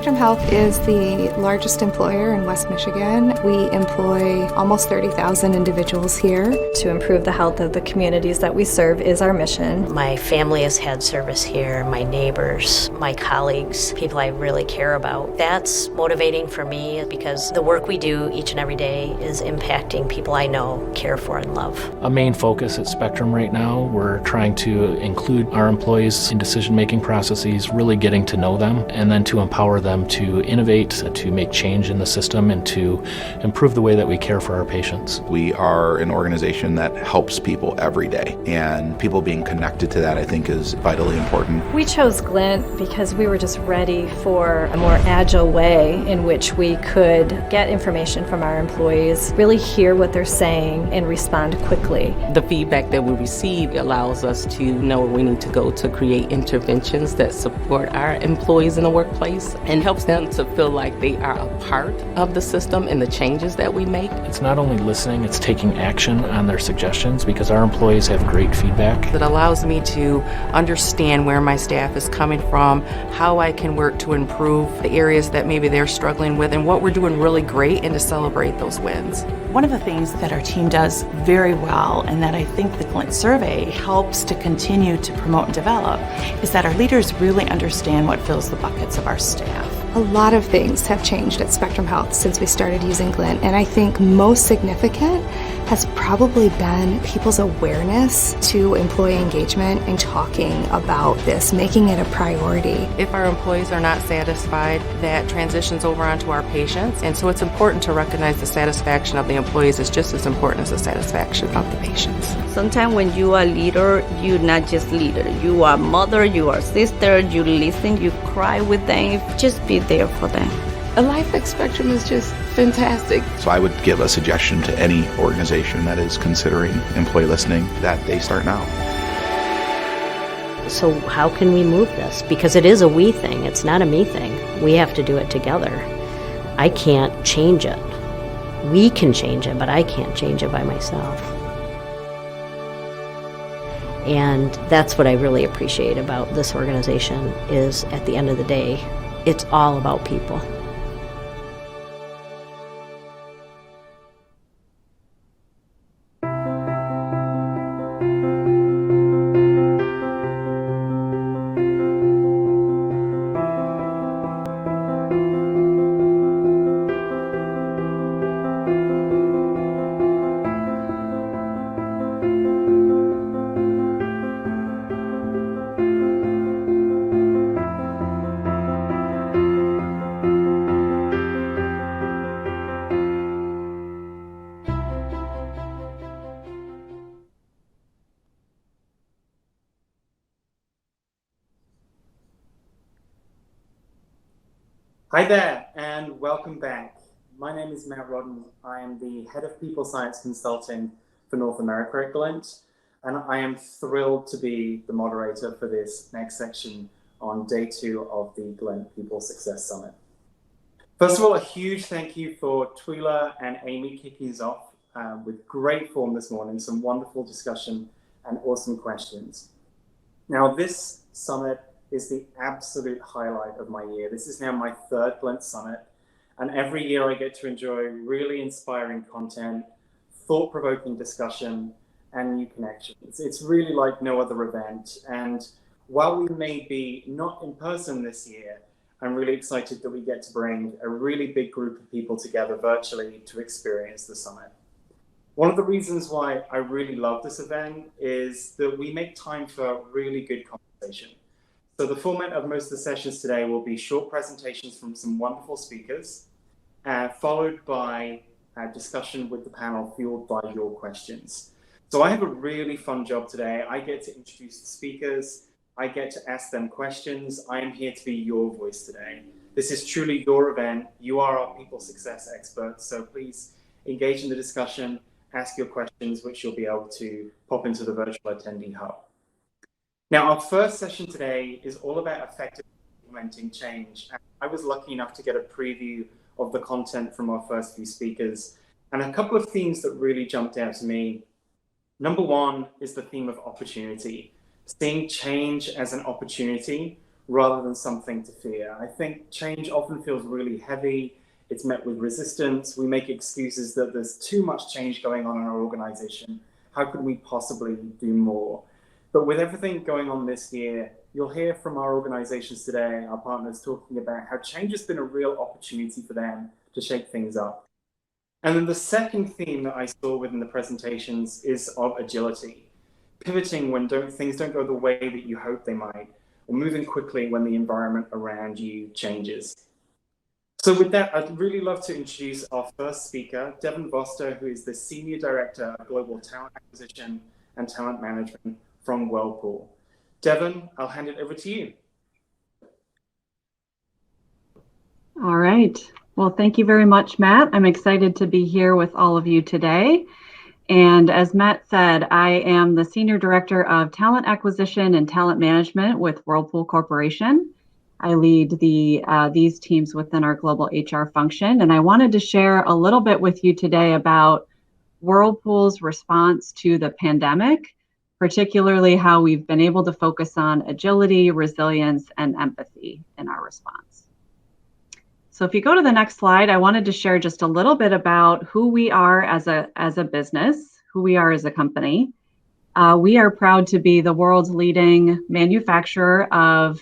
Spectrum Health is the largest employer in West Michigan. We employ almost 30,000 individuals here. To improve the health of the communities that we serve is our mission. My family has had service here, my neighbors, my colleagues, people I really care about. That's motivating for me because the work we do each and every day is impacting people I know, care for, and love. A main focus at Spectrum right now, we're trying to include our employees in decision-making processes, really getting to know them, and then to empower them to innovate, to make change in the system, and to improve the way that we care for our patients. We are an organization that helps people every day, and people being connected to that, I think, is vitally important. We chose Glint because we were just ready for a more agile way in which we could get information from our employees, really hear what they're saying, and respond quickly. The feedback that we receive allows us to know where we need to go to create interventions that support our employees in the workplace and helps them to feel like they are a part of the system and the changes that we make. It's not only listening, it's taking action on their suggestions because our employees have great feedback. It allows me to understand where my staff is coming from, how I can work to improve the areas that maybe they're struggling with, and what we're doing really great, and to celebrate those wins. One of the things that our team does very well, and that I think the Glint survey helps to continue to promote and develop, is that our leaders really understand what fills the buckets of our staff. A lot of things have changed at Spectrum Health since we started using Glint, and I think most significant has probably been people's awareness to employee engagement and talking about this, making it a priority. If our employees are not satisfied, that transitions over onto our patients, and so it's important to recognize the satisfaction of the employees is just as important as the satisfaction of the patients. Sometimes when you are a leader, you're not just leader. You are mother, you are sister, you listen, you cry with them. Just be there for them. A life at Spectrum is just fantastic. So I would give a suggestion to any organization that is considering employee listening that they start now. So how can we move this? Because it is a we thing, it's not a me thing. We have to do it together. I can't change it. We can change it, but I can't change it by myself. And that's what I really appreciate about this organization is at the end of the day, it's all about people. Hi there, and welcome back. My name is Matt Rodden. I am the Head of People Science Consulting for North America at Glint, and I am thrilled to be the moderator for this next section on day 2 of the Glint People Success Summit. First of all, a huge thank you for Twila and Amy kicking us off with great form this morning, some wonderful discussion and awesome questions. Now, this summit is the absolute highlight of my year. This is now my 3rd Glint Summit, and every year I get to enjoy really inspiring content, thought-provoking discussion, and new connections. It's really like no other event, and while we may be not in person this year, I'm really excited that we get to bring a really big group of people together virtually to experience the summit. One of the reasons why I really love this event is that we make time for really good conversation. So the format of most of the sessions today will be short presentations from some wonderful speakers, followed by a discussion with the panel fueled by your questions. So I have a really fun job today. I get to introduce the speakers. I get to ask them questions. I am here to be your voice today. This is truly your event. You are our people success experts. So please engage in the discussion, ask your questions, which you'll be able to pop into the virtual attendee hub. Now, our first session today is all about effectively implementing change. I was lucky enough to get a preview of the content from our first few speakers, and a couple of themes that really jumped out to me. Number one is the theme of opportunity, seeing change as an opportunity rather than something to fear. I think change often feels really heavy. It's met with resistance. We make excuses that there's too much change going on in our organization. How could we possibly do more? But with everything going on this year, you'll hear from our organizations today, our partners, talking about how change has been a real opportunity for them to shake things up. And then the second theme that I saw within the presentations is of agility, pivoting when things don't go the way that you hope they might, or moving quickly when the environment around you changes. So with that, I'd really love to introduce our first speaker, Devon Voster, who is the Senior Director of Global Talent Acquisition and Talent Management from Whirlpool. Devon, I'll hand it over to you. All right. Well, thank you very much, Matt. I'm excited to be here with all of you today. And as Matt said, I am the Senior Director of Talent Acquisition and Talent Management with Whirlpool Corporation. I lead these teams within our global HR function. And I wanted to share a little bit with you today about Whirlpool's response to the pandemic, particularly how we've been able to focus on agility, resilience, and empathy in our response. So if you go to the next slide, I wanted to share just a little bit about who we are as a business, who we are as a company. We are proud to be the world's leading manufacturer of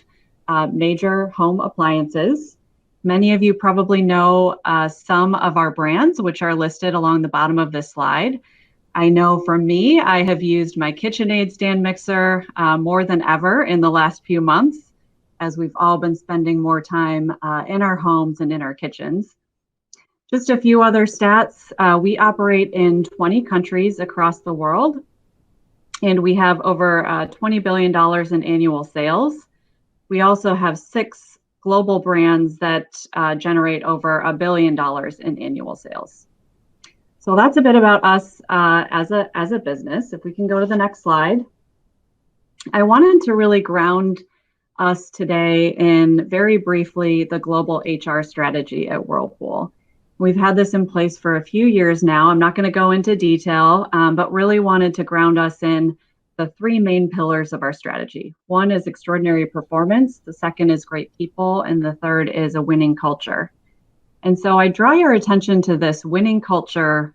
major home appliances. Many of you probably know some of our brands, which are listed along the bottom of this slide. I know for me, I have used my KitchenAid stand mixer more than ever in the last few months, as we've all been spending more time in our homes and in our kitchens. Just a few other stats. We operate in 20 countries across the world, and we have over $20 billion in annual sales. We also have 6 global brands that generate over $1 billion in annual sales. So that's a bit about us as a business. If we can go to the next slide. I wanted to really ground us today in very briefly the global HR strategy at Whirlpool. We've had this in place for a few years now. I'm not going to go into detail, but really wanted to ground us in the 3 main pillars of our strategy. One is extraordinary performance, the second is great people, and the third is a winning culture. And so I draw your attention to this winning culture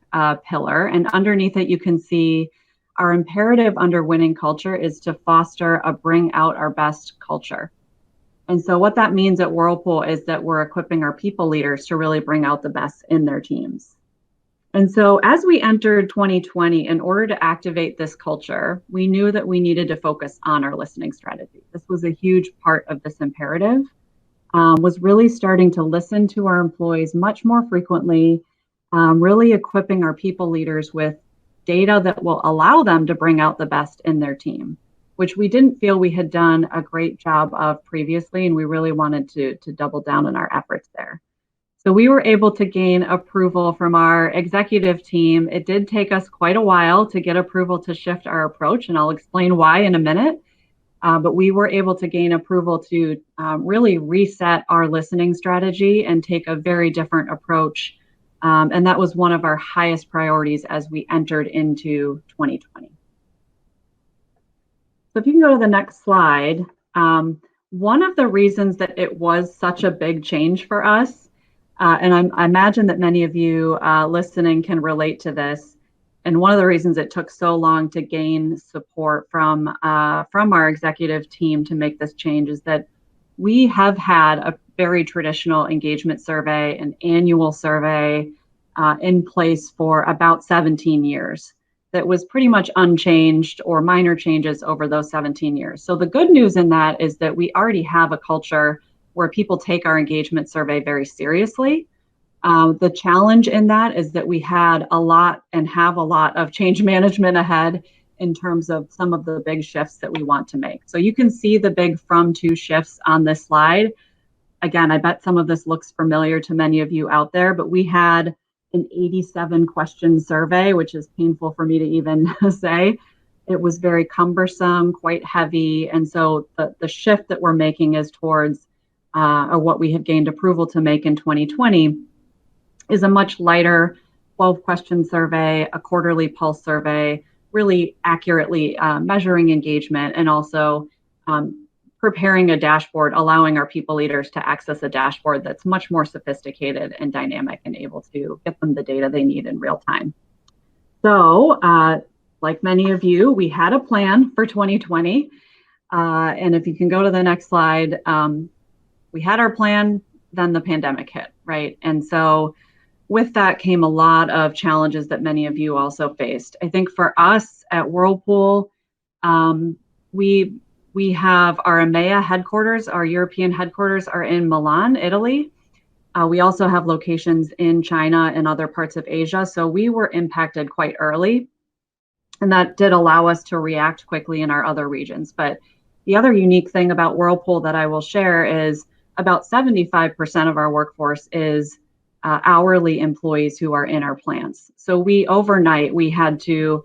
pillar, and underneath it you can see our imperative under winning culture is to foster a bring out our best culture. And so what that means at Whirlpool is that we're equipping our people leaders to really bring out the best in their teams. And so as we entered 2020, in order to activate this culture, we knew that we needed to focus on our listening strategy. This was a huge part of this imperative, was really starting to listen to our employees much more frequently, really equipping our people leaders with data that will allow them to bring out the best in their team, which we didn't feel we had done a great job of previously, and we really wanted to double down on our efforts there. So we were able to gain approval from our executive team. It did take us quite a while to get approval to shift our approach, and I'll explain why in a minute. But we were able to gain approval to really reset our listening strategy and take a very different approach. And that was one of our highest priorities as we entered into 2020. So if you can go to the next slide, one of the reasons that it was such a big change for us, and I imagine that many of you listening can relate to this, and one of the reasons it took so long to gain support from our executive team to make this change is that we have had a very traditional engagement survey, an annual survey in place for about 17 years. That was pretty much unchanged or minor changes over those 17 years. So the good news in that is that we already have a culture where people take our engagement survey very seriously. The challenge in that is that we had a lot and have a lot of change management ahead in terms of some of the big shifts that we want to make. So you can see the big from to shifts on this slide. Again, I bet some of this looks familiar to many of you out there, but we had an 87 question survey, which is painful for me to even say. It was very cumbersome, quite heavy. And so the shift that we're making is towards, or what we have gained approval to make in 2020, is a much lighter 12 question survey, a quarterly pulse survey, really accurately measuring engagement and also preparing a dashboard, allowing our people leaders to access a dashboard that's much more sophisticated and dynamic and able to get them the data they need in real time. So, like many of you, we had a plan for 2020. And if you can go to the next slide, we had our plan, then the pandemic hit, right? And so with that came a lot of challenges that many of you also faced. I think for us at Whirlpool, we have our EMEA headquarters, our European headquarters are in Milan, Italy. We also have locations in China and other parts of Asia. So we were impacted quite early, and that did allow us to react quickly in our other regions. But the other unique thing about Whirlpool that I will share is about 75% of our workforce is hourly employees who are in our plants. So overnight, we had to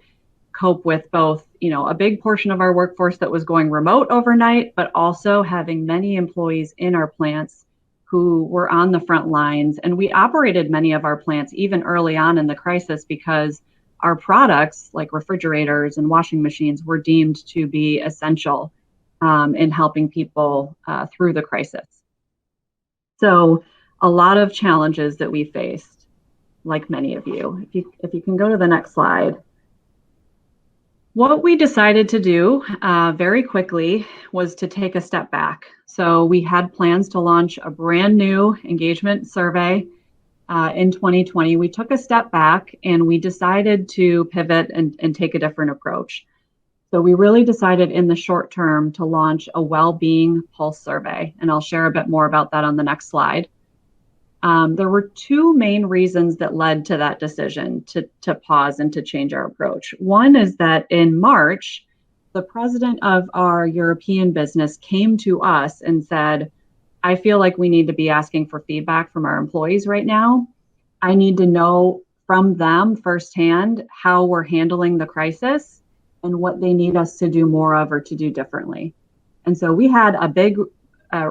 cope with both, a big portion of our workforce that was going remote overnight, but also having many employees in our plants who were on the front lines. And we operated many of our plants even early on in the crisis because our products like refrigerators and washing machines were deemed to be essential in helping people through the crisis. So a lot of challenges that we faced, like many of you. If you can go to the next slide. What we decided to do very quickly was to take a step back. So we had plans to launch a brand new engagement survey in 2020. We took a step back and we decided to pivot and take a different approach. So we really decided in the short term to launch a well-being pulse survey, and I'll share a bit more about that on the next slide. There were two main reasons that led to that decision to pause and to change our approach. One is that in March, the president of our European business came to us and said, I feel like we need to be asking for feedback from our employees right now. I need to know from them firsthand how we're handling the crisis and what they need us to do more of or to do differently. And so we had a big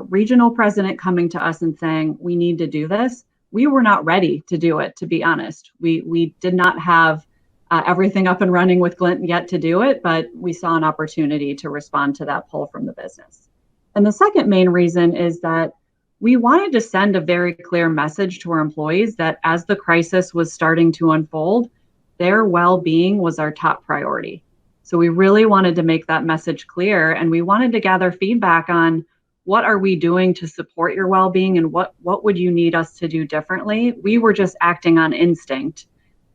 regional president coming to us and saying, we need to do this. We were not ready to do it, to be honest. We did not have everything up and running with Glint yet to do it, but we saw an opportunity to respond to that pull from the business. And the second main reason is that we wanted to send a very clear message to our employees that as the crisis was starting to unfold, their well-being was our top priority. So we really wanted to make that message clear, and we wanted to gather feedback on what are we doing to support your well-being and what would you need us to do differently? We were just acting on instinct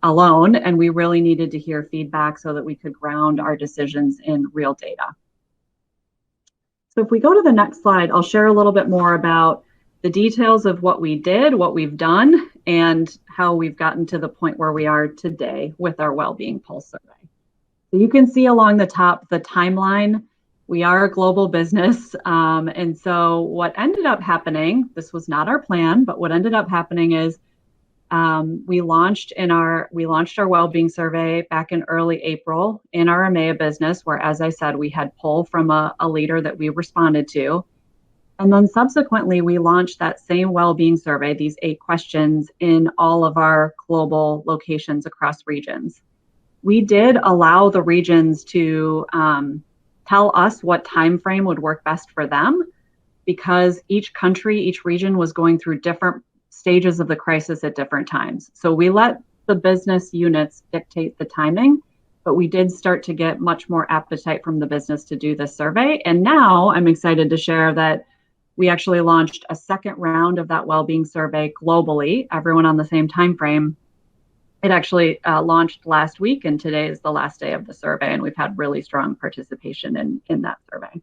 alone, and we really needed to hear feedback so that we could ground our decisions in real data. So if we go to the next slide, I'll share a little bit more about the details of what we did, what we've done, and how we've gotten to the point where we are today with our well-being pulse survey. So you can see along the top the timeline. We are a global business. And so what ended up happening, this was not our plan, but what ended up happening is we launched our well-being survey back in early April in our EMEA business, where, as I said, we had pull from a leader that we responded to. And then subsequently, we launched that same well-being survey, these 8 questions, in all of our global locations across regions. We did allow the regions to tell us what time frame would work best for them, because each country, each region was going through different stages of the crisis at different times. So we let the business units dictate the timing, but we did start to get much more appetite from the business to do this survey. And now I'm excited to share that we actually launched a second round of that well-being survey globally, everyone on the same time frame. It actually launched last week, and today is the last day of the survey, and we've had really strong participation in that survey.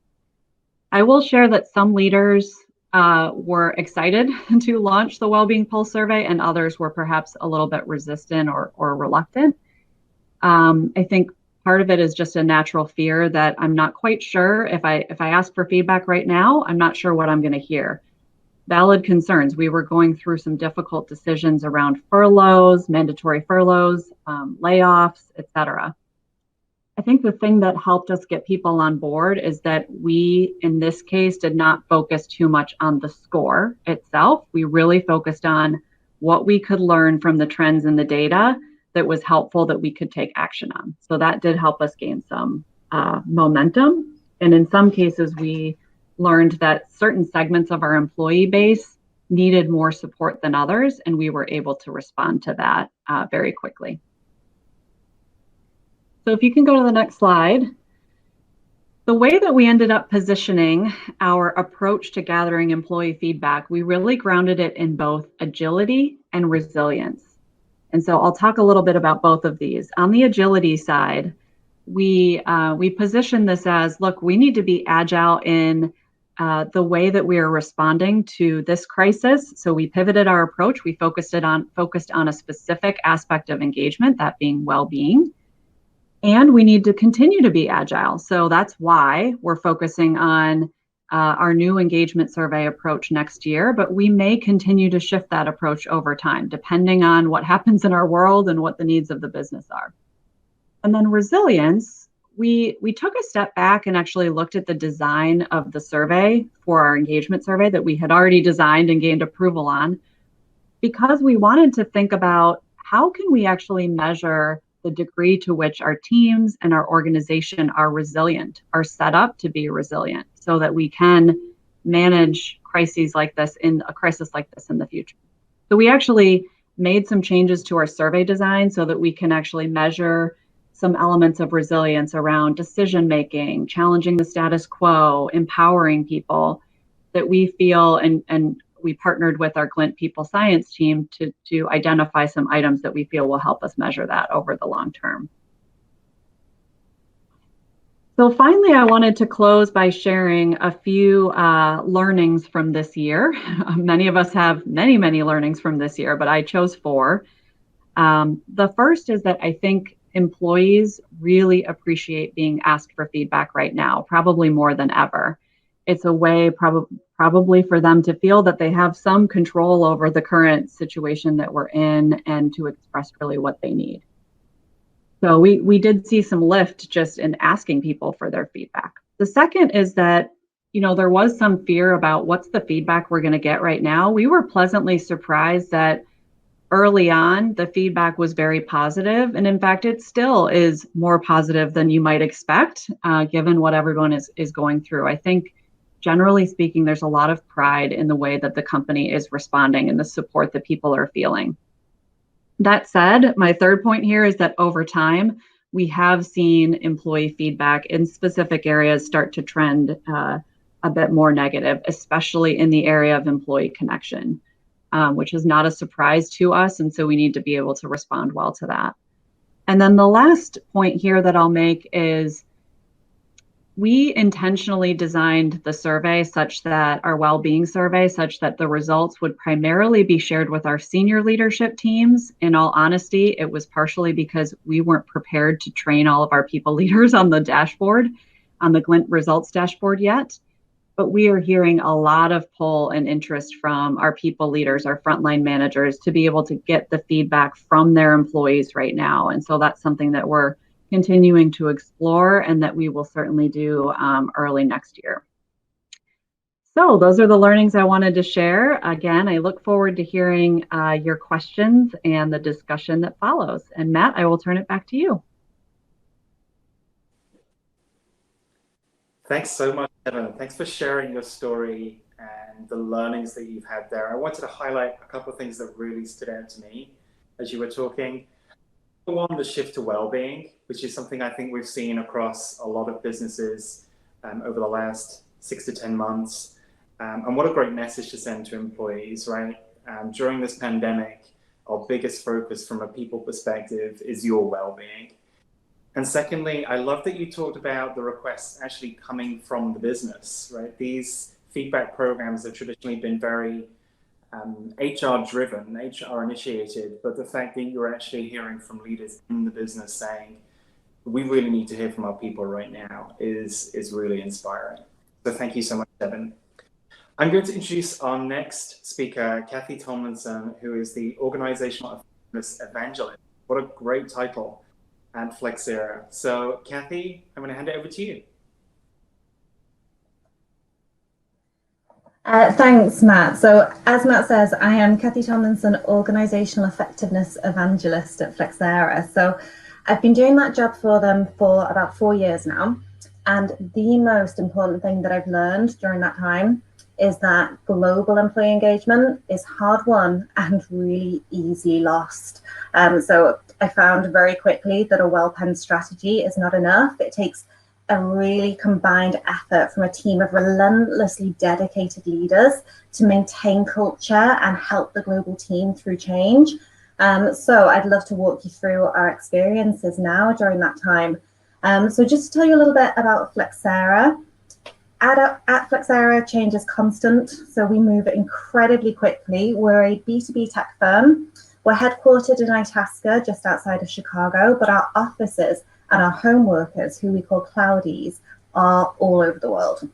I will share that some leaders were excited to launch the Wellbeing Pulse survey, and others were perhaps a little bit resistant or reluctant. I think part of it is just a natural fear that I'm not quite sure if I ask for feedback right now, I'm not sure what I'm going to hear. Valid concerns. We were going through some difficult decisions around furloughs, mandatory furloughs, layoffs, etc. I think the thing that helped us get people on board is that we, in this case, did not focus too much on the score itself. We really focused on what we could learn from the trends in the data that was helpful that we could take action on. So that did help us gain some momentum. And in some cases, we learned that certain segments of our employee base needed more support than others, and we were able to respond to that very quickly. So if you can go to the next slide. The way that we ended up positioning our approach to gathering employee feedback, we really grounded it in both agility and resilience. And so I'll talk a little bit about both of these. On the agility side, we position this as, look, we need to be agile in the way that we are responding to this crisis. So we pivoted our approach. We focused on a specific aspect of engagement, that being well-being. And we need to continue to be agile. So that's why we're focusing on our new engagement survey approach next year, but we may continue to shift that approach over time, depending on what happens in our world and what the needs of the business are. And then resilience, we took a step back and actually looked at the design of the survey for our engagement survey that we had already designed and gained approval on, because we wanted to think about how can we actually measure the degree to which our teams and our organization are resilient, are set up to be resilient, so that we can manage crises like this in a crisis like this in the future. So we actually made some changes to our survey design so that we can actually measure some elements of resilience around decision making, challenging the status quo, empowering people, that we feel, and we partnered with our Glint People Science team to identify some items that we feel will help us measure that over the long term. So finally, I wanted to close by sharing a few learnings from this year. Many of us have many learnings from this year, but I chose 4. The first is that I think employees really appreciate being asked for feedback right now, probably more than ever. It's a way probably for them to feel that they have some control over the current situation that we're in and to express really what they need. So we did see some lift just in asking people for their feedback. The second is that, there was some fear about what's the feedback we're going to get right now. We were pleasantly surprised that early on, the feedback was very positive. And in fact, it still is more positive than you might expect, given what everyone is going through. I think, generally speaking, there's a lot of pride in the way that the company is responding and the support that people are feeling. That said, my third point here is that over time, we have seen employee feedback in specific areas start to trend a bit more negative, especially in the area of employee connection, which is not a surprise to us. And so we need to be able to respond well to that. And then the last point here that I'll make is, we intentionally designed the survey such that our well-being survey, such that the results would primarily be shared with our senior leadership teams. In all honesty, it was partially because we weren't prepared to train all of our people leaders on the dashboard, on the Glint results dashboard yet. But we are hearing a lot of pull and interest from our people leaders, our frontline managers, to be able to get the feedback from their employees right now. And so that's something that we're continuing to explore and that we will certainly do early next year. So those are the learnings I wanted to share. Again, I look forward to hearing your questions and the discussion that follows. And Matt, I will turn it back to you. Thanks so much, Devon. Thanks for sharing your story and the learnings that you've had there. I wanted to highlight a couple of things that really stood out to me as you were talking. One, the shift to well-being, which is something I think we've seen across a lot of businesses over the last 6 to 10 months. And what a great message to send to employees, right? During this pandemic, our biggest focus from a people perspective is your well-being. And secondly, I love that you talked about the requests actually coming from the business, right? These feedback programs have traditionally been very HR driven, HR initiated, but the fact that you're actually hearing from leaders in the business saying, we really need to hear from our people right now is really inspiring. So thank you so much, Devon. I'm going to introduce our next speaker, Kathy Tomlinson, who is the Organizational Effectiveness Evangelist. What a great title at Flexera. So Kathy, I'm going to hand it over to you. Thanks, Matt. So as Matt says, I am Kathy Tomlinson, Organizational Effectiveness Evangelist at Flexera. So I've been doing that job for them for about 4 years now. And the most important thing that I've learned during that time is that global employee engagement is hard won and really easily lost. So I found very quickly that a well-penned strategy is not enough. It takes a really combined effort from a team of relentlessly dedicated leaders to maintain culture and help the global team through change. So I'd love to walk you through our experiences now during that time. So just to tell you a little bit about Flexera. At Flexera, change is constant, so we move incredibly quickly. We're a B2B tech firm. We're headquartered in Itasca, just outside of Chicago, but our offices and our home workers, who we call Cloudies, are all over the world.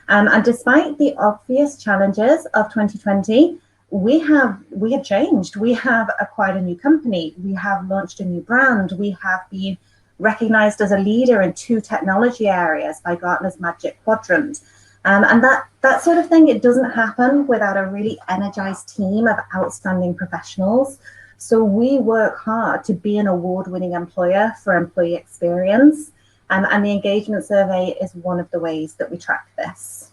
And despite the obvious challenges of 2020, we have changed. We have acquired a new company. We have launched a new brand. We have been recognized as a leader in 2 technology areas by Gartner's Magic Quadrant. And that sort of thing, it doesn't happen without a really energized team of outstanding professionals. So we work hard to be an award-winning employer for employee experience. And the engagement survey is one of the ways that we track this.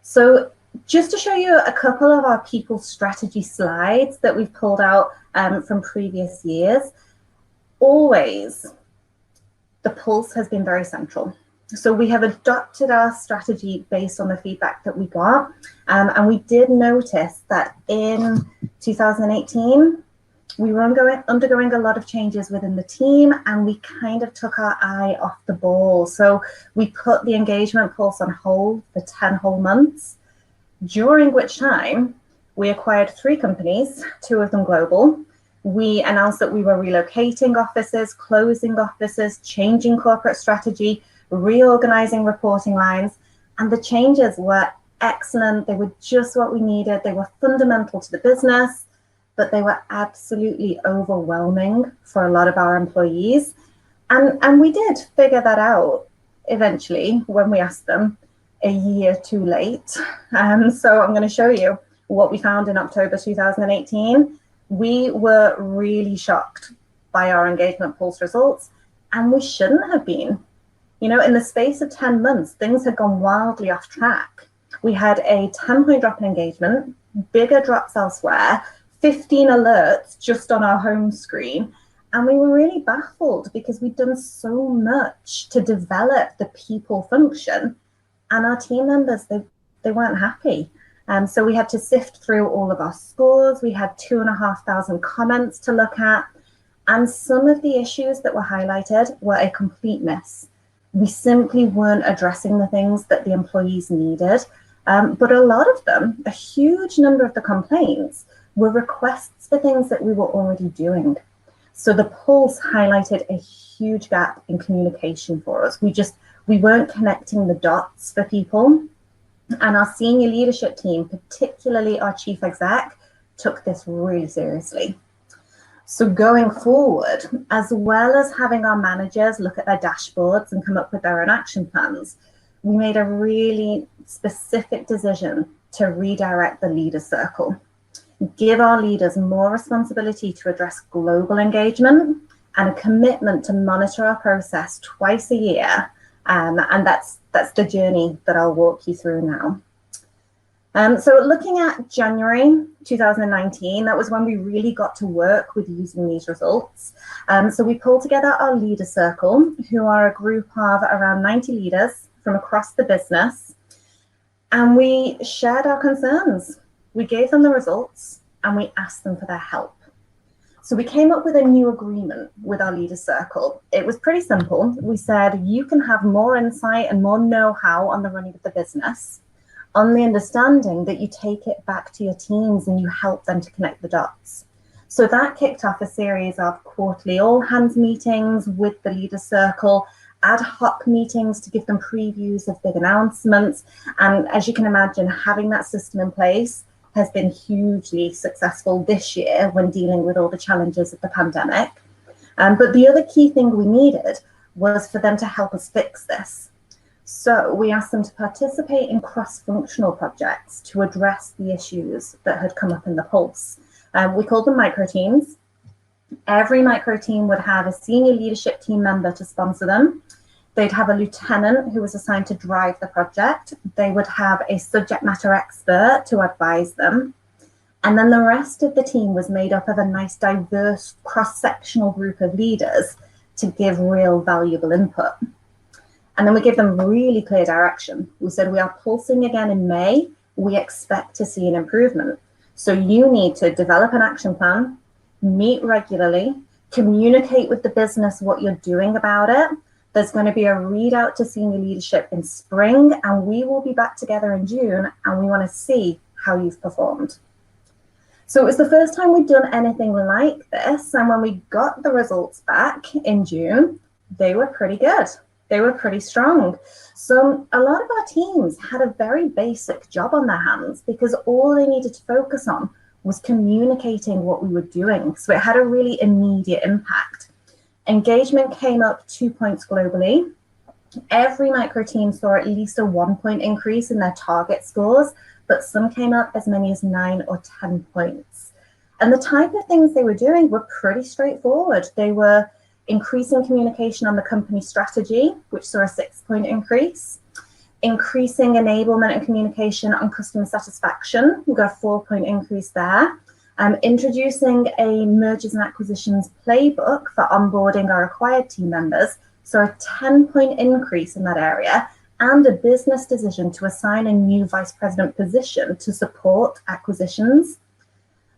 So just to show you a couple of our people strategy slides that we've pulled out from previous years, always the pulse has been very central. So we have adopted our strategy based on the feedback that we got. And we did notice that in 2018, we were undergoing a lot of changes within the team, and we kind of took our eye off the ball. So we put the engagement pulse on hold for 10 whole months, during which time we acquired 3 companies, 2 of them global. We announced that we were relocating offices, closing offices, changing corporate strategy, reorganizing reporting lines, and the changes were excellent. They were just what we needed. They were fundamental to the business, but they were absolutely overwhelming for a lot of our employees. And we did figure that out eventually when we asked them a year too late. So I'm going to show you what we found in October 2018. We were really shocked by our engagement pulse results, and we shouldn't have been. You know, in the space of 10 months, things had gone wildly off track. We had a 10-point drop in engagement, bigger drops elsewhere, 15 alerts just on our home screen. And we were really baffled because we'd done so much to develop the people function, and our team members, they weren't happy. So we had to sift through all of our scores. We had 2,500 comments to look at. And some of the issues that were highlighted were a complete miss. We simply weren't addressing the things that the employees needed. But a lot of them, a huge number of the complaints, were requests for things that we were already doing. So the pulse highlighted a huge gap in communication for us. We weren't connecting the dots for people. And our senior leadership team, particularly our chief exec, took this really seriously. So going forward, as well as having our managers look at their dashboards and come up with their own action plans, we made a really specific decision to redirect the leader circle, give our leaders more responsibility to address global engagement and a commitment to monitor our process twice a year. And that's the journey that I'll walk you through now. So looking at January 2019, that was when we really got to work with using these results. So we pulled together our leader circle, who are a group of around 90 leaders from across the business. And we shared our concerns. We gave them the results and we asked them for their help. So we came up with a new agreement with our leader circle. It was pretty simple. We said, you can have more insight and more know-how on the running of the business, on the understanding that you take it back to your teams and you help them to connect the dots. So that kicked off a series of quarterly all-hands meetings with the leader circle, ad hoc meetings to give them previews of big announcements. And as you can imagine, having that system in place has been hugely successful this year when dealing with all the challenges of the pandemic. But the other key thing we needed was for them to help us fix this. So we asked them to participate in cross-functional projects to address the issues that had come up in the pulse. We called them micro teams. Every micro team would have a senior leadership team member to sponsor them. They'd have a lieutenant who was assigned to drive the project. They would have a subject matter expert to advise them. And then the rest of the team was made up of a nice, diverse, cross-sectional group of leaders to give real valuable input. And then we gave them really clear direction. We said, we are pulsing again in May. We expect to see an improvement. So you need to develop an action plan, meet regularly, communicate with the business what you're doing about it. There's going to be a readout to senior leadership in spring, and we will be back together in June, and we want to see how you've performed. So it was the first time we'd done anything like this, and when we got the results back in June, they were pretty good. They were pretty strong. So a lot of our teams had a very basic job on their hands because all they needed to focus on was communicating what we were doing. So it had a really immediate impact. Engagement came up 2 points globally. Every micro team saw at least a 1 point increase in their target scores, but some came up as many as 9 or 10 points. And the type of things they were doing were pretty straightforward. They were increasing communication on the company strategy, which saw a 6 point increase, increasing enablement and communication on customer satisfaction. We got a 4 point increase there. Introducing a mergers and acquisitions playbook for onboarding our acquired team members, so a 10 point increase in that area, and a business decision to assign a new vice president position to support acquisitions.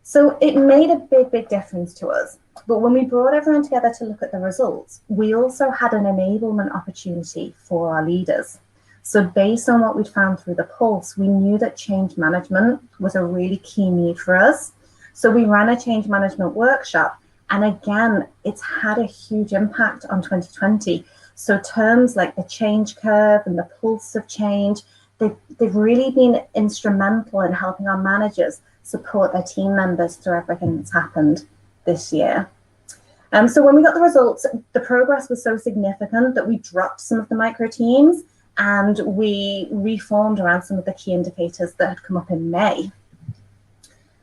So it made a big difference to us. But when we brought everyone together to look at the results, we also had an enablement opportunity for our leaders. So based on what we'd found through the pulse, we knew that change management was a really key need for us. So we ran a change management workshop. And again, it's had a huge impact on 2020. So terms like the change curve and the pulse of change, they've really been instrumental in helping our managers support their team members through everything that's happened this year. So when we got the results, the progress was so significant that we dropped some of the micro teams and we reformed around some of the key indicators that had come up in May.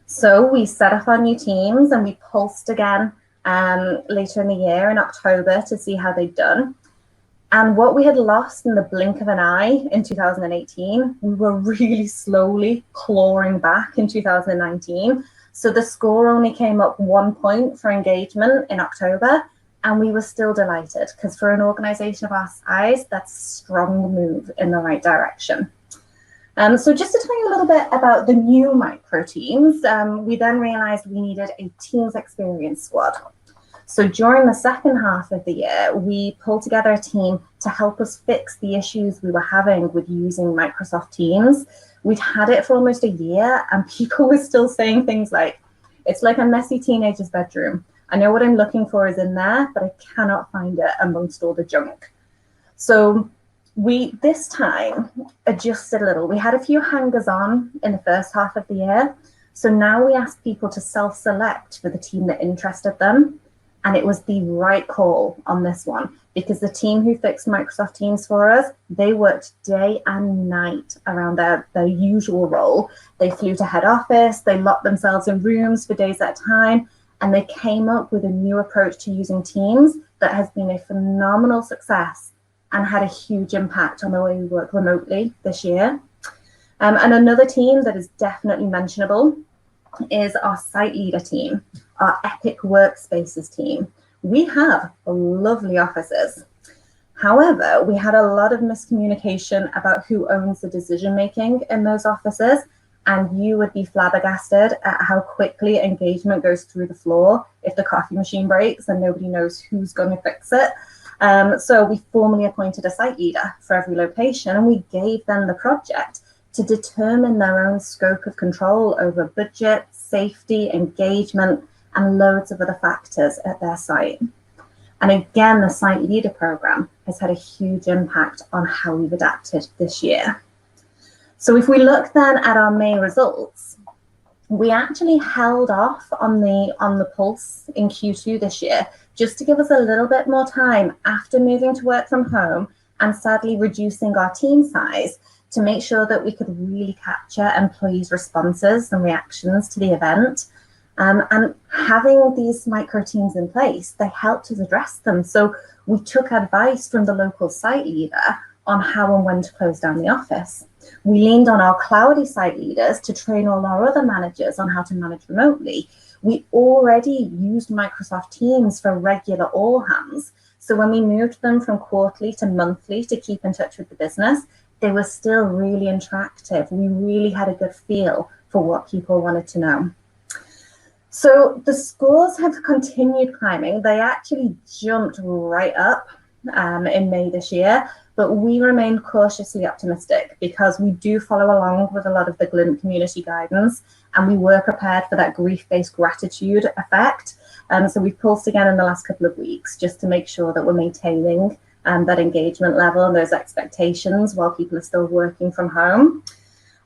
So we set up our new teams and we pulsed again later in the year in October to see how they'd done. And what we had lost in the blink of an eye in 2018, we were really slowly clawing back in 2019. So the score only came up 1 point for engagement in October, and we were still delighted because for an organization of our size, that's a strong move in the right direction. So just to tell you a little bit about the new micro teams, we then realized we needed a teams experience squad. So during the second half of the year, we pulled together a team to help us fix the issues we were having with using Microsoft Teams. We'd had it for almost a year and people were still saying things like, it's like a messy teenager's bedroom. I know what I'm looking for is in there, but I cannot find it amongst all the junk. So we, this time, adjusted a little. We had a few hangers on in the first half of the year. So now we asked people to self-select for the team that interested them. And it was the right call on this one because the team who fixed Microsoft Teams for us, they worked day and night around their usual role. They flew to head office, they locked themselves in rooms for days at a time, and they came up with a new approach to using Teams that has been a phenomenal success and had a huge impact on the way we work remotely this year. And another team that is definitely mentionable is our site leader team, our Epic Workspaces team. We have lovely offices. However, we had a lot of miscommunication about who owns the decision-making in those offices, and you would be flabbergasted at how quickly engagement goes through the floor if the coffee machine breaks and nobody knows who's going to fix it. So we formally appointed a site leader for every location, and we gave them the project to determine their own scope of control over budget, safety, engagement, and loads of other factors at their site. And again, the site leader program has had a huge impact on how we've adapted this year. So if we look then at our May results, we actually held off on the pulse in Q2 this year, just to give us a little bit more time after moving to work from home and sadly reducing our team size to make sure that we could really capture employees' responses and reactions to the event. And having these micro teams in place, they helped us address them. So we took advice from the local site leader on how and when to close down the office. We leaned on our cloudy site leaders to train all our other managers on how to manage remotely. We already used Microsoft Teams for regular all hands. So when we moved them from quarterly to monthly to keep in touch with the business, they were still really interactive. We really had a good feel for what people wanted to know. So the scores have continued climbing. They actually jumped right up in May this year, but we remain cautiously optimistic because we do follow along with a lot of the Glint community guidance, and we were prepared for that grief-based gratitude effect. So we've pulsed again in the last couple of weeks just to make sure that we're maintaining that engagement level and those expectations while people are still working from home.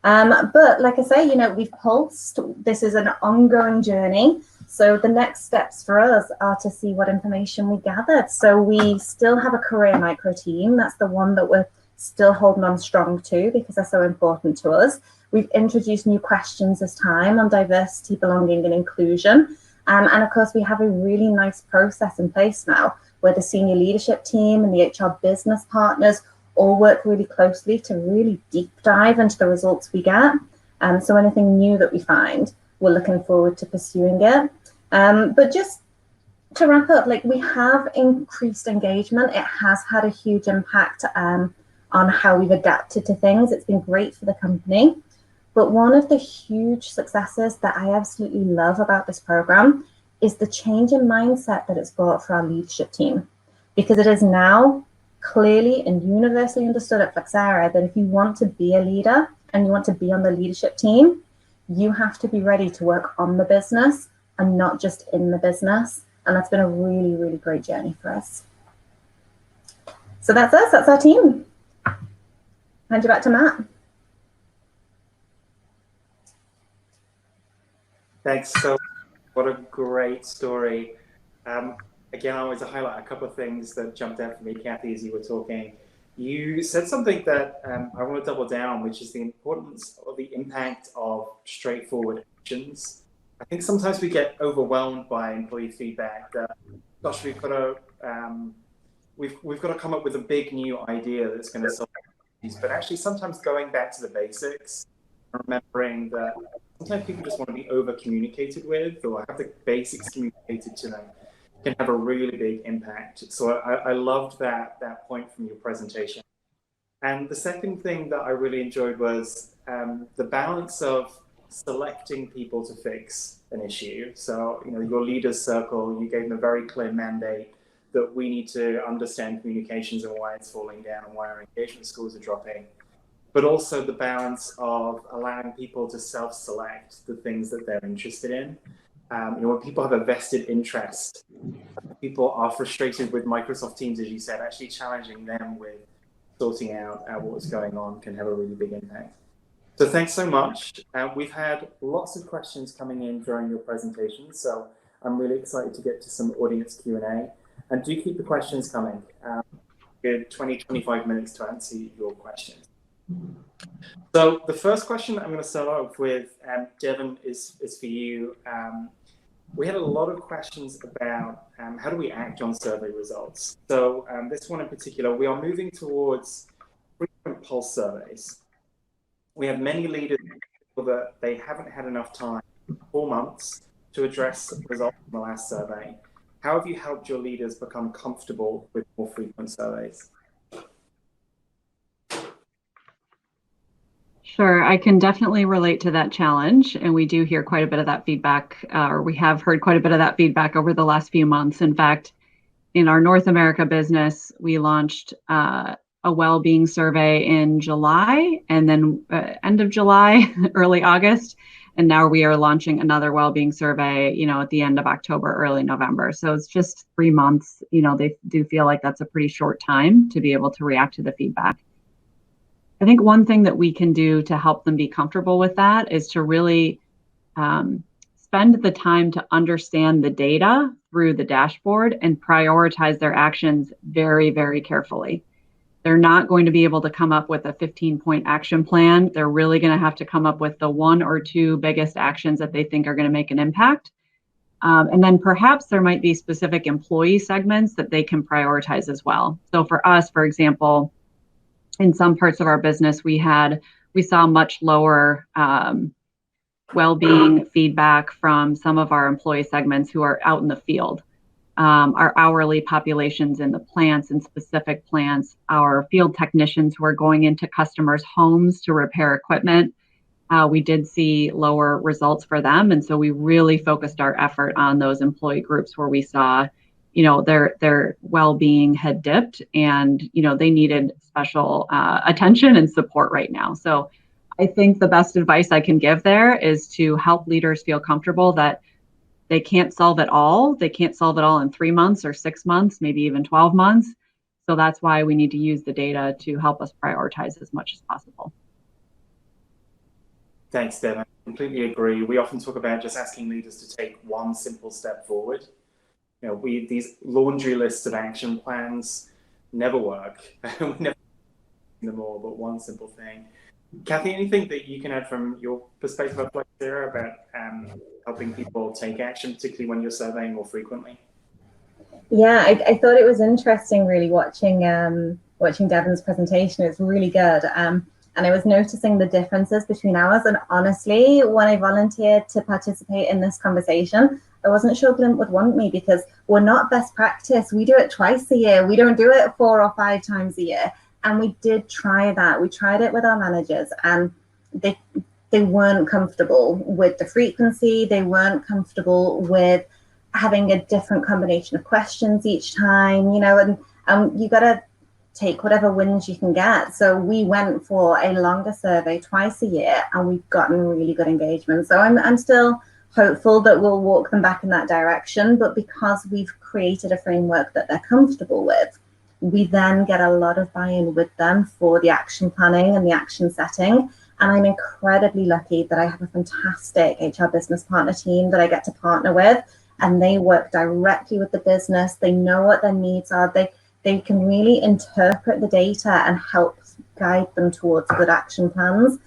But like I say, we've pulsed. This is an ongoing journey. So the next steps for us are to see what information we gathered. So we still have a career micro team. That's the one that we're still holding on strong to because they're so important to us. We've introduced new questions this time on diversity, belonging, and inclusion. And of course, we have a really nice process in place now where the senior leadership team and the HR business partners all work really closely to really deep dive into the results we get. So anything new that we find, we're looking forward to pursuing it. But just to wrap up, we have increased engagement. It has had a huge impact on how we've adapted to things. It's been great for the company. But one of the huge successes that I absolutely love about this program is the change in mindset that it's brought for our leadership team, because it is now clearly and universally understood at Flexera that if you want to be a leader and you want to be on the leadership team, you have to be ready to work on the business and not just in the business. And that's been a really, really great journey for us. So that's us, that's our team. Hand you back to Matt. Thanks. So what a great story. Again, I wanted to highlight a couple of things that jumped out for me, Kathy, as you were talking. You said something that I want to double down, which is the importance of the impact of straightforward actions. I think sometimes we get overwhelmed by employee feedback that, gosh, we've got to come up with a big new idea that's going to solve these. But actually, sometimes going back to the basics, remembering that sometimes people just want to be over communicated with or have the basics communicated to them can have a really big impact. So I loved that point from your presentation. And the second thing that I really enjoyed was the balance of selecting people to fix an issue. So, your leaders circle, you gave them a very clear mandate that we need to understand communications and why it's falling down and why our engagement scores are dropping. But also the balance of allowing people to self-select the things that they're interested in. When people have a vested interest, people are frustrated with Microsoft Teams, as you said, actually challenging them with sorting out what's going on can have a really big impact. So thanks so much. We've had lots of questions coming in during your presentation, so I'm really excited to get to some audience Q&A. And do keep the questions coming. Good 20-25 minutes to answer your questions. So the first question I'm going to start off with, Devon, is for you. We had a lot of questions about how do we act on survey results. So this one in particular, we are moving towards frequent pulse surveys. We have many leaders that they haven't had enough time, 4 months, to address results from the last survey. How have you helped your leaders become comfortable with more frequent surveys? Sure, I can definitely relate to that challenge. And we do hear quite a bit of that feedback, or we have heard quite a bit of that feedback over the last few months. In fact, in our North America business, we launched a well-being survey in July, and then end of July, early August. And now we are launching another well-being survey, at the end of October, early November. So it's just 3 months. They do feel like that's a pretty short time to be able to react to the feedback. I think one thing that we can do to help them be comfortable with that is to really spend the time to understand the data through the dashboard and prioritize their actions very, very carefully. They're not going to be able to come up with a 15-point action plan. They're really going to have to come up with the 1 or 2 biggest actions that they think are going to make an impact And then perhaps there might be specific employee segments that they can prioritize as well. So for us, for example, in some parts of our business, we saw much lower well-being feedback from some of our employee segments who are out in the field. Our hourly populations in the plants and specific plants, our field technicians who are going into customers' homes to repair equipment, we did see lower results for them. And so we really focused our effort on those employee groups where we saw, their well-being had dipped and, they needed special attention and support right now. So I think the best advice I can give there is to help leaders feel comfortable that they can't solve it all. They can't solve it all in 3 months or 6 months, maybe even 12 months. So that's why we need to use the data to help us prioritize as much as possible. Thanks, Devon. I completely agree. We often talk about just asking leaders to take one simple step forward. These laundry lists of action plans never work. We never do them all, but one simple thing. Kathy, anything that you can add from your perspective of Flexera about helping people take action, particularly when you're surveying more frequently? Yeah, I thought it was interesting really watching Devon's presentation. It's really good. And I was noticing the differences between ours. And honestly, when I volunteered to participate in this conversation, I wasn't sure Glint would want me because we're not best practice. We do it twice a year. We don't do it 4 or 5 times a year. And we did try that. We tried it with our managers and they weren't comfortable with the frequency. They weren't comfortable with having a different combination of questions each time, and you got to take whatever wins you can get. So we went for a longer survey twice a year and we've gotten really good engagement. So I'm still hopeful that we'll walk them back in that direction. But because we've created a framework that they're comfortable with, we then get a lot of buy-in with them for the action planning and the action setting. And I'm incredibly lucky that I have a fantastic HR business partner team that I get to partner with, and they work directly with the business. They know what their needs are. They can really interpret the data and help guide them towards good action plans,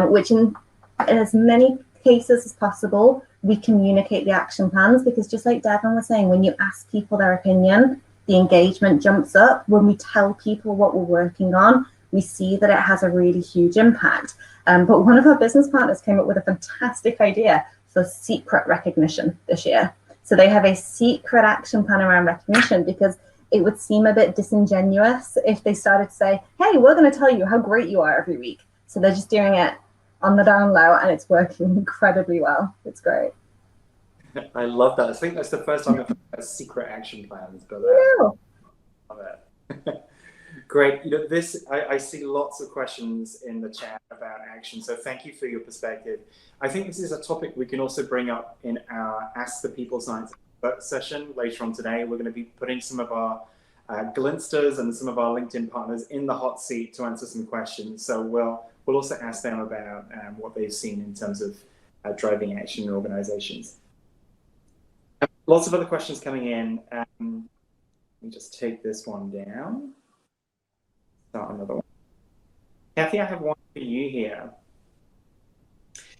which in as many cases as possible, we communicate the action plans, because just like Devon was saying, when you ask people their opinion, the engagement jumps up. When we tell people what we're working on, we see that it has a really huge impact. But one of our business partners came up with a fantastic idea for secret recognition this year. So they have a secret action plan around recognition, because it would seem a bit disingenuous if they started to say, hey, we're going to tell you how great you are every week. So they're just doing it on the down low and it's working incredibly well. It's great. I love that. I think that's the first time I've heard of secret action plans. But love it. Great. I see lots of questions in the chat about action. So thank you for your perspective. I think this is a topic we can also bring up in our Ask the People Science session later on today. We're going to be putting some of our Glintsters and some of our LinkedIn partners in the hot seat to answer some questions. So we'll also ask them about what they've seen in terms of driving action in organizations. Lots of other questions coming in. Let me just take this one down. Start another one. Kathy, I have one for you here.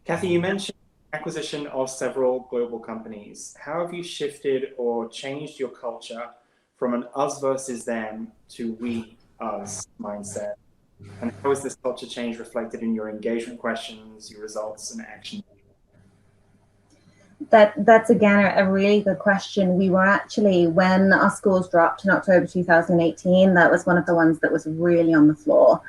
Kathy, you mentioned acquisition of several global companies. How have you shifted or changed your culture from an us versus them to we us mindset? And how is this culture change reflected in your engagement questions, your results, and action? That's again a really good question. We were actually, when our scores dropped in October 2018, that was one of the ones that was really on the floor.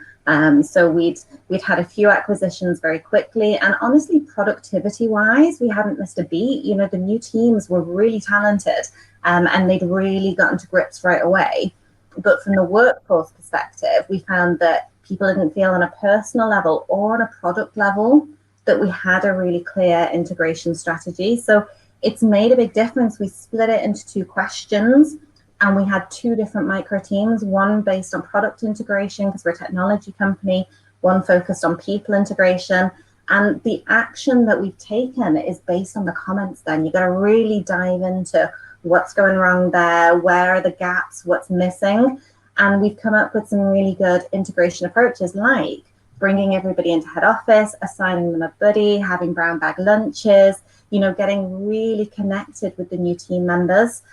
So we'd had a few acquisitions very quickly, and honestly, productivity wise, we hadn't missed a beat. The new teams were really talented, and they'd really gotten to grips right away. But from the workforce perspective, we found that people didn't feel on a personal level or on a product level that we had a really clear integration strategy. So it's made a big difference. We split it into 2 questions, and we had 2 different micro teams, one based on product integration because we're a technology company, one focused on people integration. And the action that we've taken is based on the comments then. You got to really dive into what's going wrong there, where are the gaps, what's missing. And we've come up with some really good integration approaches, like bringing everybody into head office, assigning them a buddy, having brown bag lunches, getting really connected with the new team members.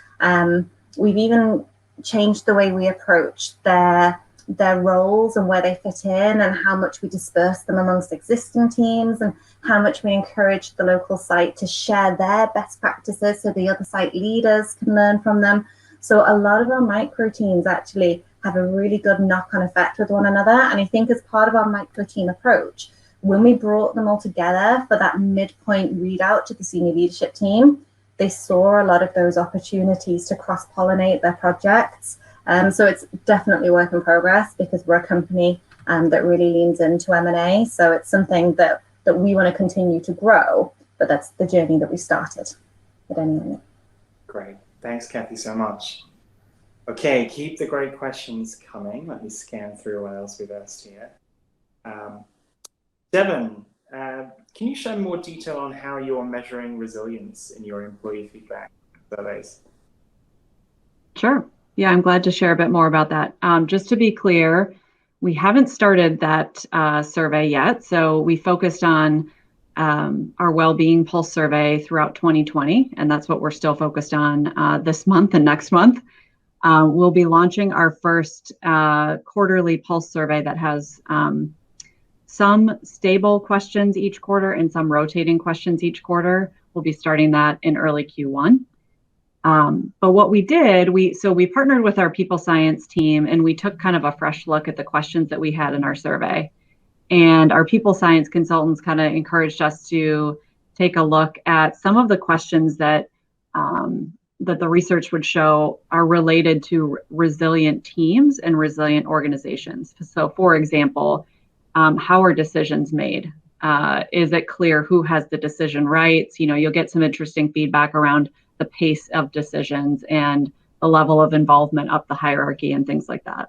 We've even changed the way we approach their roles and where they fit in, and how much we disperse them amongst existing teams, and how much we encourage the local site to share their best practices so the other site leaders can learn from them. So a lot of our micro teams actually have a really good knock-on effect with one another. And I think as part of our micro team approach, when we brought them all together for that midpoint readout to the senior leadership team, they saw a lot of those opportunities to cross-pollinate their projects. So it's definitely a work in progress, because we're a company that really leans into M&A. So it's something that we want to continue to grow, but that's the journey that we started. But anyway. Great. Thanks, Kathy, so much. Okay, keep the great questions coming. Let me scan through what else we've asked here. Devon, can you share more detail on how you're measuring resilience in your employee feedback surveys? Sure. Yeah, I'm glad to share a bit more about that. Just to be clear, we haven't started that survey yet. So we focused on our well-being pulse survey throughout 2020, and that's what we're still focused on this month and next month. We'll be launching our first quarterly pulse survey that has some stable questions each quarter and some rotating questions each quarter. We'll be starting that in early Q1. But what we did, we partnered with our people science team, and we took kind of a fresh look at the questions that we had in our survey. And our people science consultants kind of encouraged us to take a look at some of the questions that the research would show are related to resilient teams and resilient organizations. So for example, how are decisions made? Is it clear who has the decision rights? You'll get some interesting feedback around the pace of decisions and the level of involvement up the hierarchy and things like that.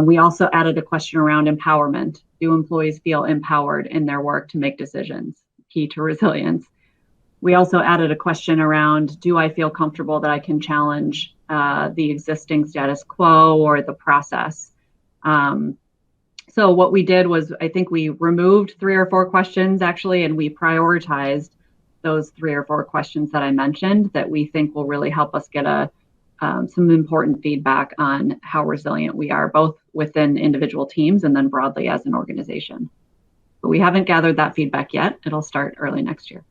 We also added a question around empowerment. Do employees feel empowered in their work to make decisions? Key to resilience. We also added a question around, do I feel comfortable that I can challenge the existing status quo or the process? So what we did was, I think we removed 3 or 4 questions actually, and we prioritized those 3 or 4 questions that I mentioned that we think will really help us get some important feedback on how resilient we are, both within individual teams and then broadly as an organization. But we haven't gathered that feedback yet. It'll start early next year.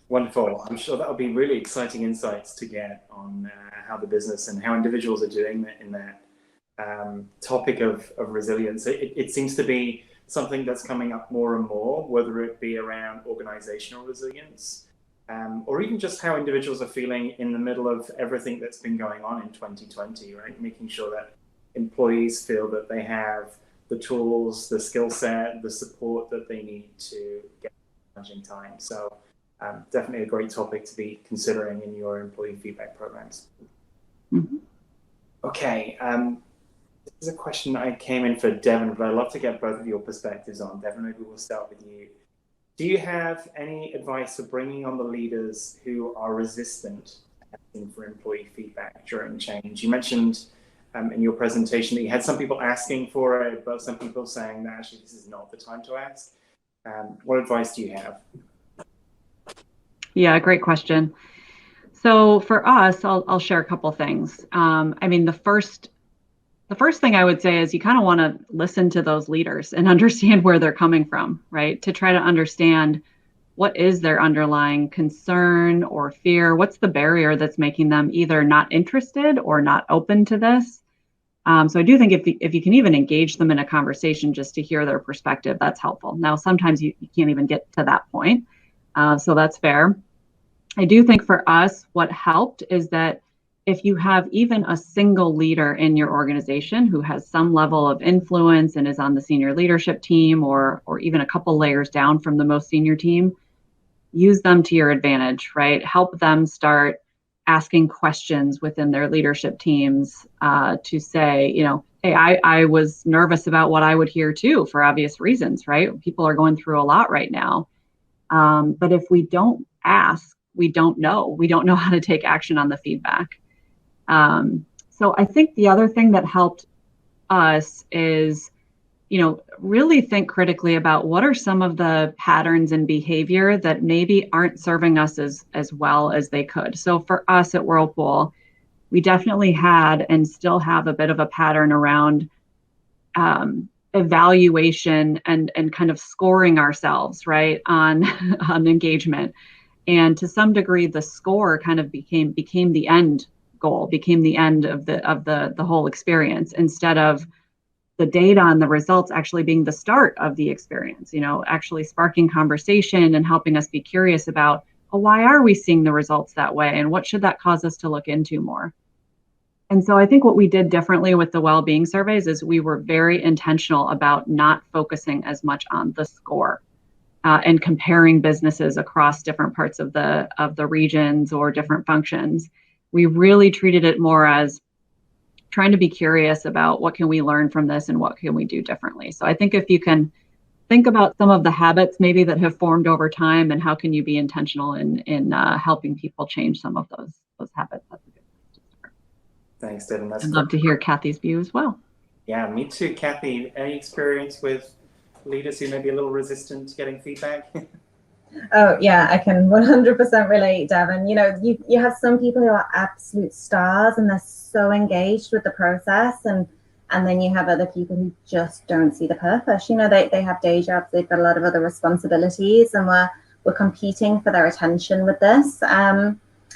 Wonderful. I'm sure that'll be really exciting insights to get on how the business and how individuals are doing in that topic of resilience. It seems to be something that's coming up more and more, whether it be around organizational resilience, or even just how individuals are feeling in the middle of everything that's been going on in 2020, right? Making sure that employees feel that they have the tools, the skill set, the support that they need to get through challenging times. So definitely a great topic to be considering in your employee feedback programs. Mm-hmm. Okay, this is a question that I came in for Devon, but I'd love to get both of your perspectives on. Devon, maybe we'll start with you. Do you have any advice for bringing on the leaders who are resistant for employee feedback during change? You mentioned in your presentation that you had some people asking for it, but some people saying that actually this is not the time to ask. What advice do you have? Yeah, great question. So for us, I'll share a couple things. I mean, the first thing I would say is you kind of want to listen to those leaders and understand where they're coming from, right? To try to understand what is their underlying concern or fear. What's the barrier that's making them either not interested or not open to this? So I do think if you can even engage them in a conversation just to hear their perspective, that's helpful. Now, sometimes you can't even get to that point. So that's fair. I do think for us, what helped is that if you have even a single leader in your organization who has some level of influence and is on the senior leadership team or even a couple layers down from the most senior team, use them to your advantage, right? Help them start asking questions within their leadership teams to say, hey, I was nervous about what I would hear too, for obvious reasons, right? People are going through a lot right now. But if we don't ask, we don't know. We don't know how to take action on the feedback. So I think the other thing that helped us is really think critically about what are some of the patterns in behavior that maybe aren't serving us as well as they could. So for us at Whirlpool, we definitely had and still have a bit of a pattern around evaluation and kind of scoring ourselves, right, on on engagement. And to some degree, the score kind of became the end goal, became the end of the whole experience, instead of the data and the results actually being the start of the experience, actually sparking conversation and helping us be curious about, well, why are we seeing the results that way? And what should that cause us to look into more? And so I think what we did differently with the well-being surveys is we were very intentional about not focusing as much on the score and comparing businesses across different parts of the regions or different functions. We really treated it more as trying to be curious about what can we learn from this and what can we do differently. So I think if you can think about some of the habits maybe that have formed over time and how can you be intentional in helping people change some of those habits, that's a good place to start. Thanks, Devon. I'd love to hear Kathy's view as well. Yeah, me too. Kathy, any experience with leaders who may be a little resistant to getting feedback? Oh yeah, I can 100% relate, Devon. You have some people who are absolute stars and they're so engaged with the process, and then you have other people who just don't see the purpose. They have day jobs, they've got a lot of other responsibilities, and we're competing for their attention with this.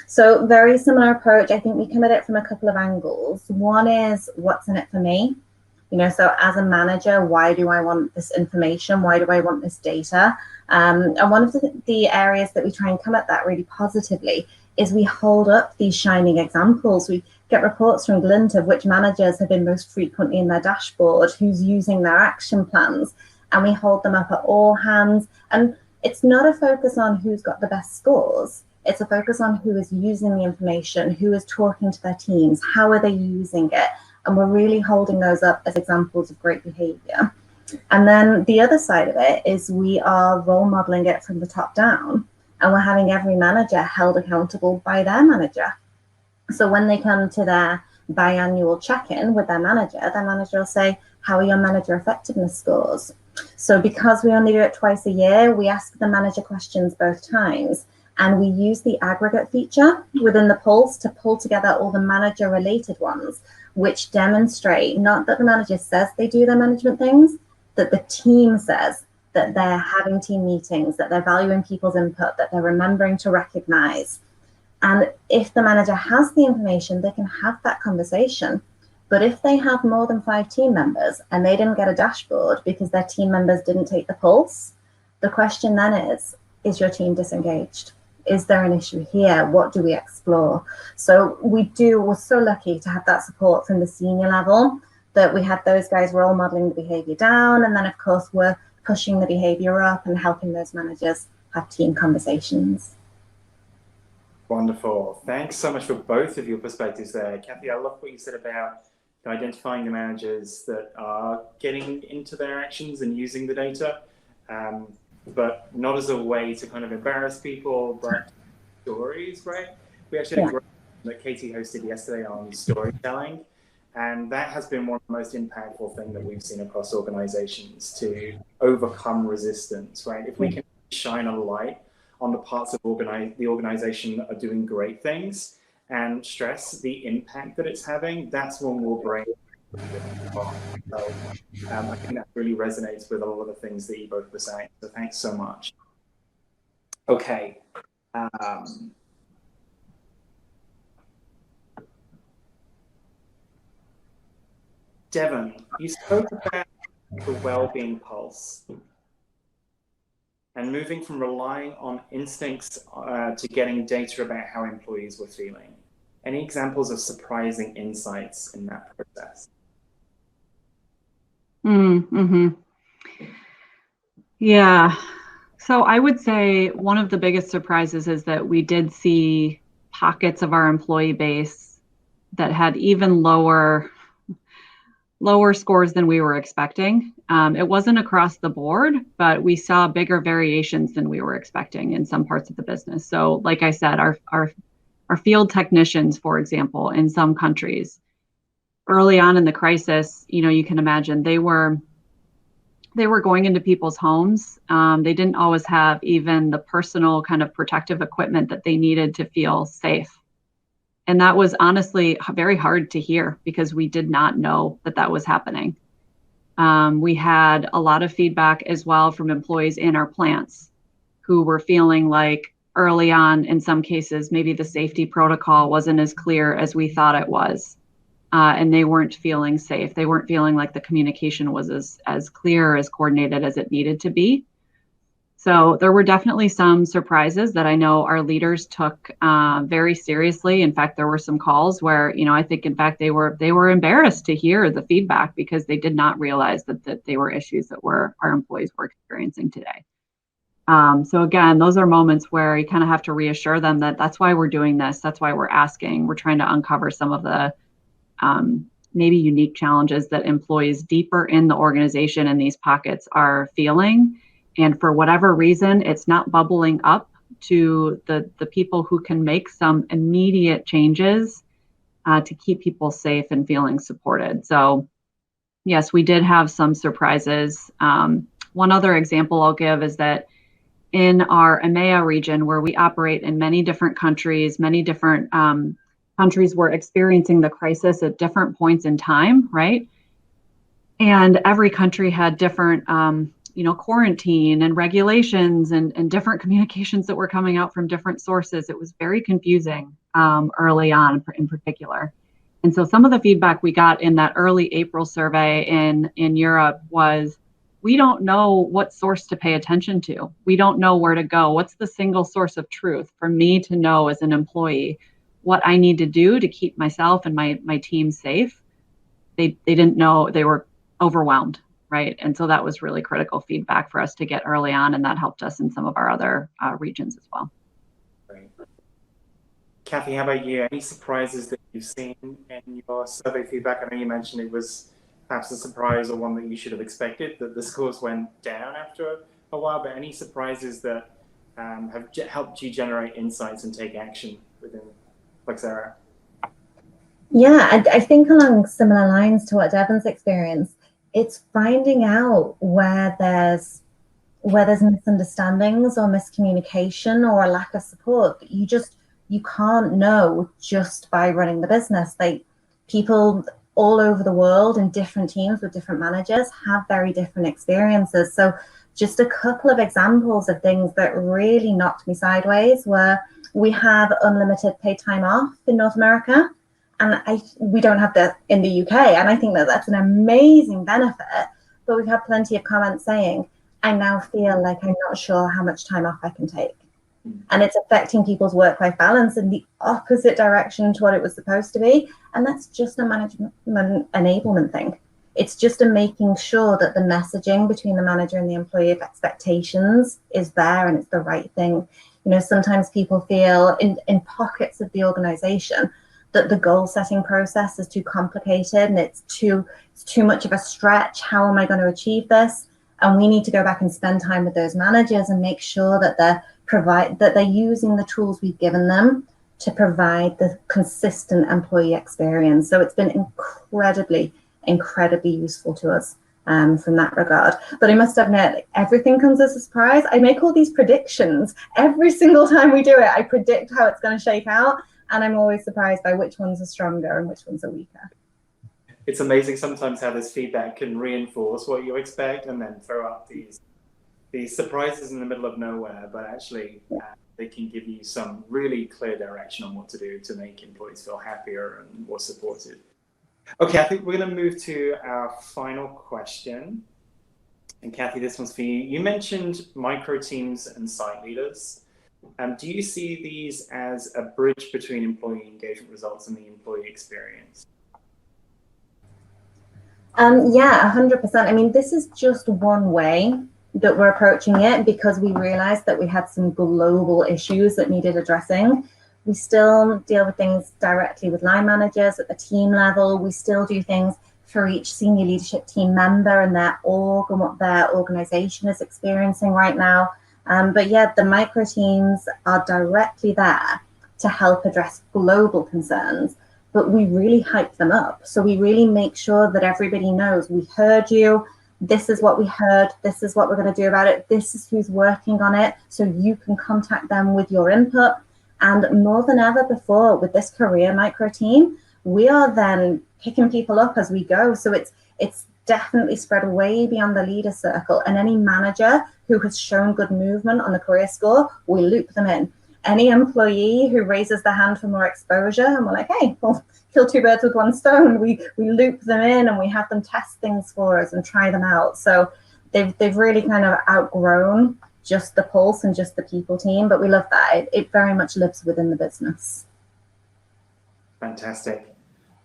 So very similar approach. I think we come at it from a couple of angles. One is, what's in it for me? So as a manager, why do I want this information? Why do I want this data? And one of the areas that we try and come at that really positively is we hold up these shining examples. We get reports from Glint of which managers have been most frequently in their dashboard, who's using their action plans, and we hold them up at all hands. And it's not a focus on who's got the best scores. It's a focus on who is using the information, who is talking to their teams, how are they using it? And we're really holding those up as examples of great behavior. And then the other side of it is we are role modeling it from the top down, and we're having every manager held accountable by their manager. So when they come to their biannual check-in with their manager will say, how are your manager effectiveness scores? So because we only do it twice a year, we ask the manager questions both times. And we use the aggregate feature within the Pulse to pull together all the manager related ones, which demonstrate not that the manager says they do their management things, that the team says that they're having team meetings, that they're valuing people's input, that they're remembering to recognize. And if the manager has the information, they can have that conversation. But if they have more than 5 team members and they didn't get a dashboard because their team members didn't take the pulse, the question then is your team disengaged? Is there an issue here? What do we explore? So we're so lucky to have that support from the senior level, that we have those guys role modeling the behavior down. And then of course, we're pushing the behavior up and helping those managers have team conversations. Wonderful. Thanks so much for both of your perspectives there. Kathy, I love what you said about identifying the managers that are getting into their actions and using the data, but not as a way to kind of embarrass people, but stories, right? We actually had a program that Katie hosted yesterday on storytelling, and that has been one of the most impactful things that we've seen across organizations to overcome resistance, right? If we can shine a light on the parts of the organization that are doing great things and stress the impact that it's having, that's when we'll bring so, I think that really resonates with a lot of the things that you both were saying. So thanks so much. Okay. Devon, you spoke about the well-being pulse and moving from relying on instincts to getting data about how employees were feeling. Any examples of surprising insights in that process? Yeah. So I would say one of the biggest surprises is that we did see pockets of our employee base that had even lower scores than we were expecting. It wasn't across the board, but we saw bigger variations than we were expecting in some parts of the business. So like I said, our field technicians, for example, in some countries, early on in the crisis, you can imagine they were they were going into people's homes. They didn't always have even the personal kind of protective equipment that they needed to feel safe. And that was honestly very hard to hear because we did not know that that was happening. We had a lot of feedback as well from employees in our plants who were feeling like early on, in some cases, maybe the safety protocol wasn't as clear as we thought it was. And they weren't feeling safe. They weren't feeling like the communication was as clear, as coordinated as it needed to be. So there were definitely some surprises that I know our leaders took very seriously. In fact, there were some calls where, I think, in fact, they were embarrassed to hear the feedback because they did not realize that they were issues that our employees were experiencing today. So again, those are moments where you kind of have to reassure them that that's why we're doing this. That's why we're asking. We're trying to uncover some of the maybe unique challenges that employees deeper in the organization in these pockets are feeling. And for whatever reason, it's not bubbling up to the people who can make some immediate changes to keep people safe and feeling supported. So yes, we did have some surprises. One other example I'll give is that in our EMEA region, where we operate in many different countries, many different countries were experiencing the crisis at different points in time, right? And every country had different, quarantine and regulations and different communications that were coming out from different sources. It was very confusing early on in particular. And so some of the feedback we got in that early April survey in Europe was, we don't know what source to pay attention to. We don't know where to go. What's the single source of truth for me to know as an employee what I need to do to keep myself and my team safe? They didn't know. They were overwhelmed, right? And so that was really critical feedback for us to get early on, and that helped us in some of our other regions as well. Great. Kathy, how about you? Any surprises that you've seen in your survey feedback? I know you mentioned it was perhaps a surprise or one that you should have expected, that the scores went down after a while, but any surprises that have helped you generate insights and take action within Flexera? Yeah, I think along similar lines to what Devon's experienced, it's finding out where there's misunderstandings or miscommunication or a lack of support that you can't know just by running the business. People all over the world in different teams with different managers have very different experiences. So just a couple of examples of things that really knocked me sideways were, we have unlimited paid time off in North America, and we don't have that in the UK. And I think that that's an amazing benefit. But we've had plenty of comments saying, I now feel like I'm not sure how much time off I can take. And it's affecting people's work-life balance in the opposite direction to what it was supposed to be. And that's just a management enablement thing. It's just a making sure that the messaging between the manager and the employee of expectations is there and it's the right thing. Sometimes people feel in pockets of the organization that the goal setting process is too complicated and it's too much of a stretch. How am I going to achieve this? And we need to go back and spend time with those managers and make sure that they're using the tools we've given them to provide the consistent employee experience. So it's been incredibly useful to us from that regard. But I must admit, everything comes as a surprise. I make all these predictions every single time we do it. I predict how it's going to shake out, and I'm always surprised by which ones are stronger and which ones are weaker. It's amazing sometimes how this feedback can reinforce what you expect and then throw up these surprises in the middle of nowhere, but actually they can give you some really clear direction on what to do to make employees feel happier and more supported. Okay, I think we're going to move to our final question. And Kathy, this one's for you. You mentioned micro teams and site leaders. Do you see these as a bridge between employee engagement results and the employee experience? Yeah, 100%. I mean, this is just one way that we're approaching it because we realized that we had some global issues that needed addressing. We still deal with things directly with line managers at the team level. We still do things for each senior leadership team member and their org and what their organization is experiencing right now. But yeah, the micro teams are directly there to help address global concerns, but we really hype them up. So we really make sure that everybody knows we heard you, this is what we heard, this is what we're going to do about it, this is who's working on it, so you can contact them with your input. And more than ever before, with this career micro team, we are then picking people up as we go. So it's definitely spread way beyond the leader circle. And any manager who has shown good movement on the career score, we loop them in. Any employee who raises their hand for more exposure, and we're like, hey, well, kill two birds with one stone. We loop them in and we have them test things for us and try them out. So they've really kind of outgrown just the pulse and just the people team, but we love that. It very much lives within the business. Fantastic.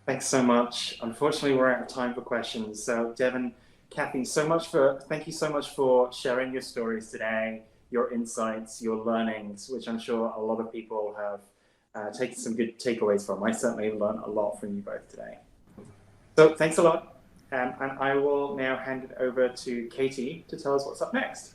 Thanks so much. Unfortunately, we're out of time for questions. So Devon, Kathy, thank you so much for sharing your stories today, your insights, your learnings, which I'm sure a lot of people have taken some good takeaways from. I certainly learned a lot from you both today. So thanks a lot. And I will now hand it over to Katie to tell us what's up next.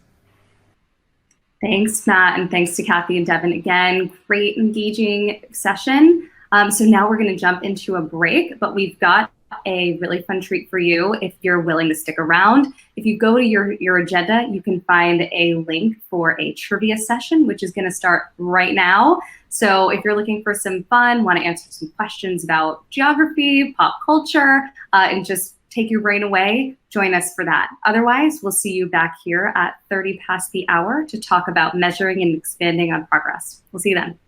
Thanks, Matt, and thanks to Kathy and Devon again. Great engaging session. So now we're going to jump into a break, but we've got a really fun treat for you if you're willing to stick around. If you go to your agenda, you can find a link for a trivia session, which is going to start right now. So if you're looking for some fun, want to answer some questions about geography, pop culture, and just take your brain away, join us for that. Otherwise, we'll see you back here at 30 past the hour to talk about measuring and expanding on progress. We'll see you then.